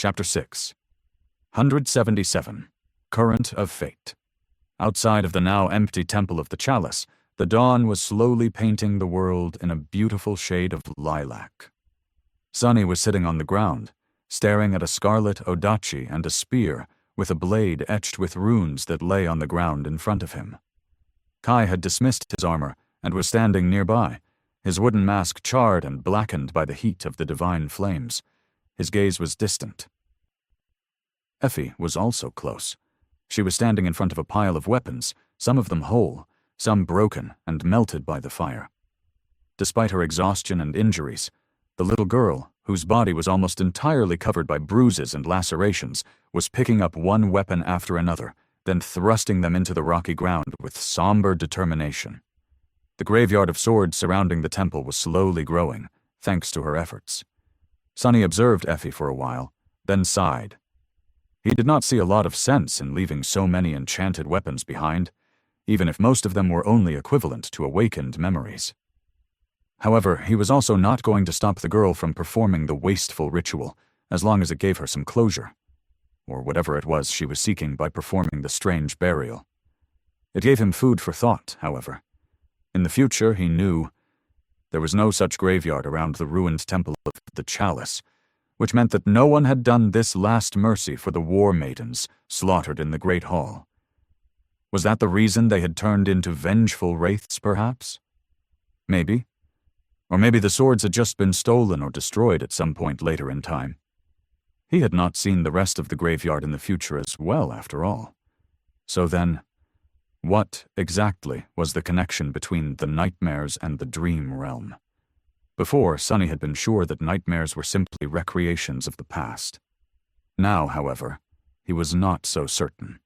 Chapter 6. 177. Current of Fate. Outside of the now empty Temple of the Chalice, the dawn was slowly painting the world in a beautiful shade of lilac. Sunny was sitting on the ground, staring at a scarlet odachi and a spear with a blade etched with runes that lay on the ground in front of him. Kai had dismissed his armor and was standing nearby, his wooden mask charred and blackened by the heat of the divine flames. His gaze was distant. Effie was also close. She was standing in front of a pile of weapons, some of them whole, some broken and melted by the fire. Despite her exhaustion and injuries, the little girl, whose body was almost entirely covered by bruises and lacerations, was picking up one weapon after another, then thrusting them into the rocky ground with somber determination. The graveyard of swords surrounding the temple was slowly growing, thanks to her efforts. Sunny observed Effie for a while, then sighed. He did not see a lot of sense in leaving so many enchanted weapons behind, even if most of them were only equivalent to awakened memories. However, he was also not going to stop the girl from performing the wasteful ritual, as long as it gave her some closure, or whatever it was she was seeking by performing the strange burial. It gave him food for thought, however. In the future, he knew there was no such graveyard around the ruined Temple of the Chalice, which meant that no one had done this last mercy for the war maidens slaughtered in the Great Hall. Was that the reason they had turned into vengeful wraiths, perhaps? Maybe. Or maybe the swords had just been stolen or destroyed at some point later in time. He had not seen the rest of the graveyard in the future as well, after all. So then, what exactly was the connection between the nightmares and the dream realm? Before, Sunny had been sure that nightmares were simply recreations of the past. Now, however, he was not so certain.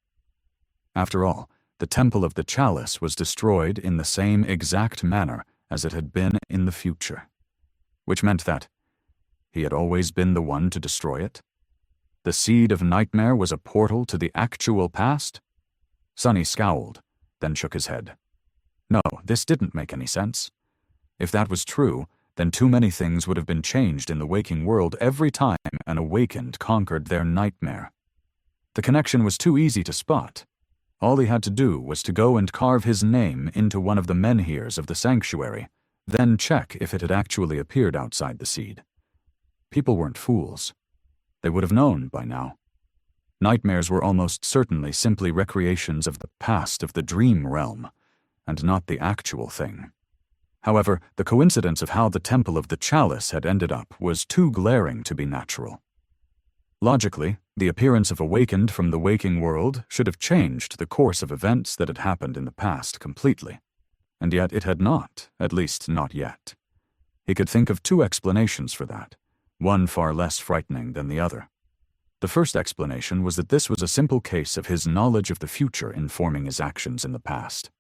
After all, the Temple of the Chalice was destroyed in the same exact manner as it had been in the future, which meant that he had always been the one to destroy it. The seed of nightmare was a portal to the actual past? Sunny scowled, then shook his head. No, this didn't make any sense. If that was true, then too many things would have been changed in the waking world every time an awakened conquered their nightmare. The connection was too easy to spot. All he had to do was to go and carve his name into one of the menhirs of the sanctuary, then check if it had actually appeared outside the seed. People weren't fools. They would have known by now. Nightmares were almost certainly simply recreations of the past of the dream realm, and not the actual thing. However, the coincidence of how the Temple of the Chalice had ended up was too glaring to be natural. Logically, the appearance of awakened from the waking world should have changed the course of events that had happened in the past completely. And yet it had not, at least not yet. He could think of two explanations for that, one far less frightening than the other. The first explanation was that this was a simple case of his knowledge of the future informing his actions in the past.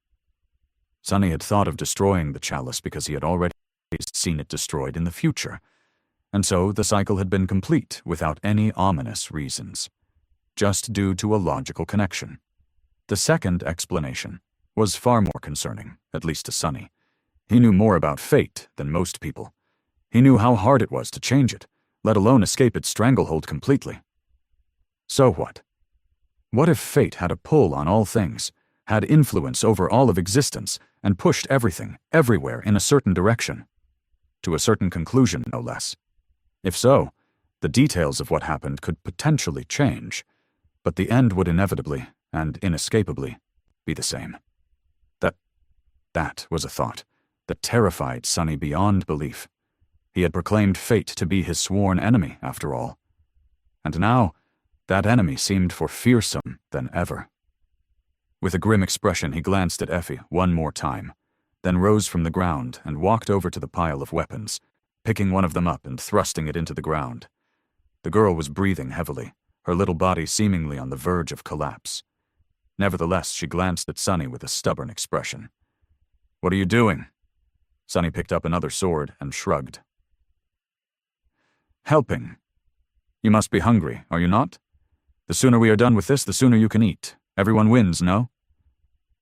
Sunny had thought of destroying the chalice because he had already seen it destroyed in the future, and so the cycle had been complete without any ominous reasons, just due to a logical connection. The second explanation was far more concerning, at least to Sunny. He knew more about fate than most people. He knew how hard it was to change it, let alone escape its stranglehold completely. So what? What if fate had a pull on all things, had influence over all of existence, and pushed everything, everywhere, in a certain direction? To a certain conclusion, no less. If so, the details of what happened could potentially change, but the end would inevitably, and inescapably, be the same. That was a thought that terrified Sunny beyond belief. He had proclaimed fate to be his sworn enemy, after all. And now, that enemy seemed more fearsome than ever. With a grim expression, he glanced at Effie one more time, then rose from the ground and walked over to the pile of weapons, picking one of them up and thrusting it into the ground. The girl was breathing heavily, her little body seemingly on the verge of collapse. Nevertheless, she glanced at Sunny with a stubborn expression. "What are you doing?" Sunny picked up another sword and shrugged. "Helping. You must be hungry, are you not? The sooner we are done with this, the sooner you can eat. Everyone wins, no?"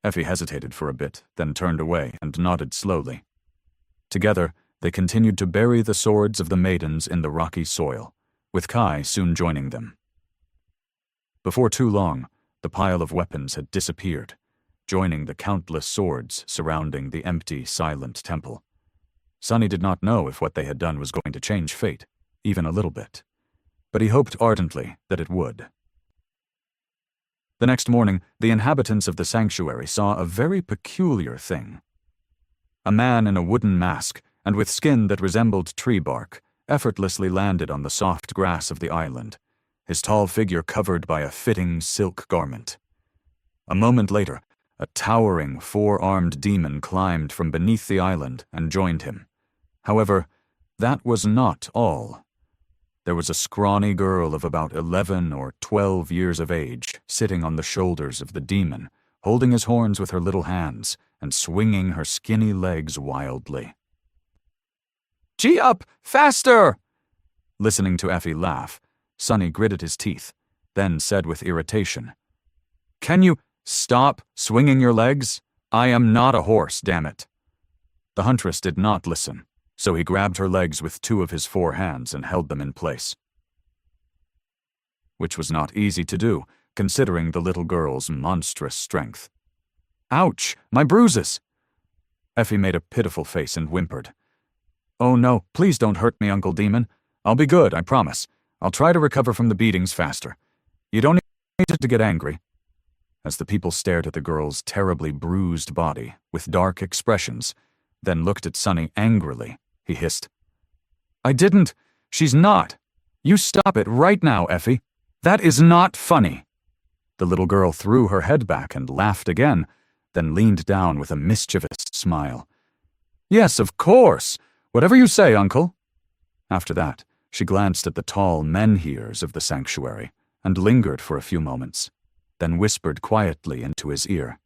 Effie hesitated for a bit, then turned away and nodded slowly. Together, they continued to bury the swords of the maidens in the rocky soil, with Kai soon joining them. Before too long, the pile of weapons had disappeared, joining the countless swords surrounding the empty, silent temple. Sunny did not know if what they had done was going to change fate, even a little bit, but he hoped ardently that it would. The next morning, the inhabitants of the sanctuary saw a very peculiar thing. A man in a wooden mask, and with skin that resembled tree bark, effortlessly landed on the soft grass of the island, his tall figure covered by a fitting silk garment. A moment later, a towering, four-armed demon climbed from beneath the island and joined him. However, that was not all. There was a scrawny girl of about 11 or 12 years of age sitting on the shoulders of the demon, holding his horns with her little hands and swinging her skinny legs wildly. "Gee up! Faster!" Listening to Effie laugh, Sunny gritted his teeth, then said with irritation, "Can you stop swinging your legs? I am not a horse, damn it." The huntress did not listen, so he grabbed her legs with two of his 4 hands and held them in place. Which was not easy to do, considering the little girl's monstrous strength. "Ouch, my bruises!" Effie made a pitiful face and whimpered. "Oh no, please don't hurt me, Uncle Demon. I'll be good, I promise. I'll try to recover from the beatings faster. You don't need to get angry." As the people stared at the girl's terribly bruised body with dark expressions, then looked at Sunny angrily, he hissed, "I didn't. She's not. You stop it right now, Effie. That is not funny." The little girl threw her head back and laughed again, then leaned down with a mischievous smile. "Yes, of course. Whatever you say, Uncle." After that, she glanced at the tall menhirs of the sanctuary and lingered for a few moments, then whispered quietly into his ear.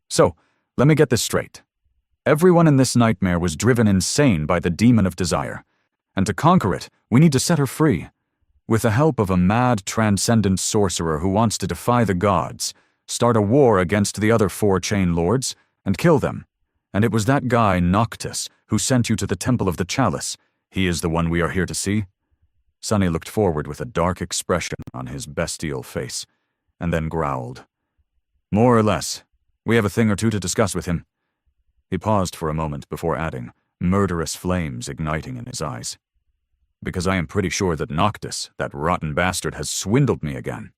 "So, let me get this straight. Everyone in this nightmare was driven insane by the demon of desire, and to conquer it, we need to set her free. With the help of a mad, transcendent sorcerer who wants to defy the gods, start a war against the other 4 chain lords, and kill them. And it was that guy, Noctis, who sent you to the Temple of the Chalice. He is the one we are here to see." Sunny looked forward with a dark expression on his bestial face, and then growled, "More or less. We have a thing or two to discuss with him." He paused for a moment before adding, murderous flames igniting in his eyes, "Because I am pretty sure that Noctis, that rotten bastard, has swindled me again."